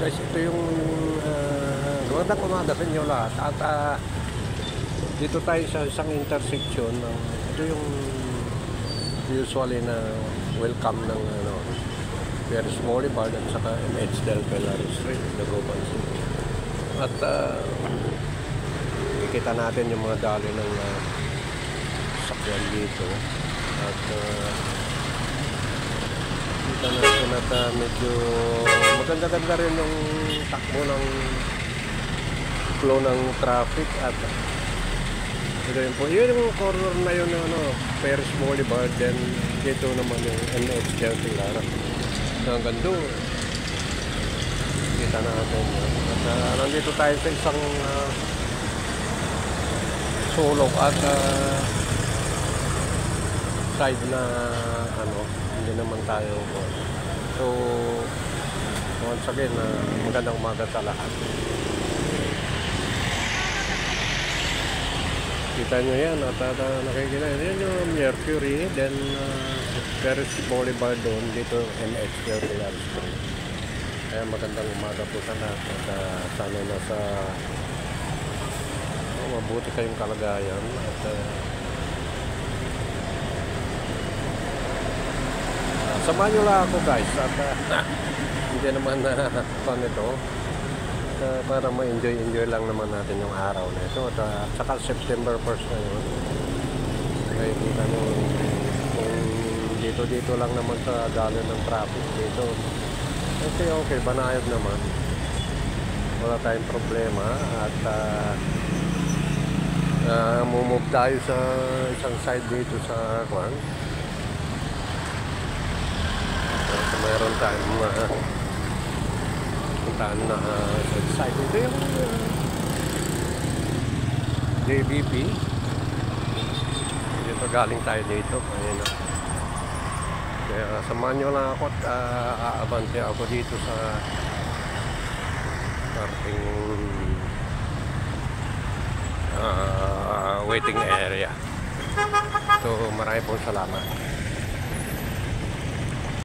Guys, ito yung magandang umaga sa inyo lahat. At dito tayo sa isang intersection ng ito yung usually na welcome ng Perez Boulevard at saka MH Del Pilar Street, Dagupan City. At ikita natin yung mga dali ng sakyan dito. At kita natin at medyo maganda-ganda rin yung takbo ng flow ng traffic. At ito yun po, yun yung corner na yun Perez Boulevard, then dito naman yung MH Del Pilar hanggang doon kita natin at nandito tayo sa isang sulok at side na hindi naman tayo so once again magandang umaga sa lahat. Kita nyo yan at nakikita yan yung Mercury, then Perez Boulevard doon, dito MH Del Pilar Street. Kaya magandang umaga po sa lahat at sana nasa mabuti kayong kalagayan at samahan nyo lang ako guys at hindi naman fun ito para ma-enjoy lang naman natin yung araw na ito at saka September 1st na yun. Kaya kita nyo kung dito lang naman sa daloy ng traffic dito okay banayad naman, wala tayong problema at move tayo sa isang side dito sa kwan. So, mayroon tayong puntaan na side dito yung JBP dito, galing tayo dito ayun na. Kaya samahan nyo lang ako at aabante ako dito sa parking waiting area. So marami pong salamat.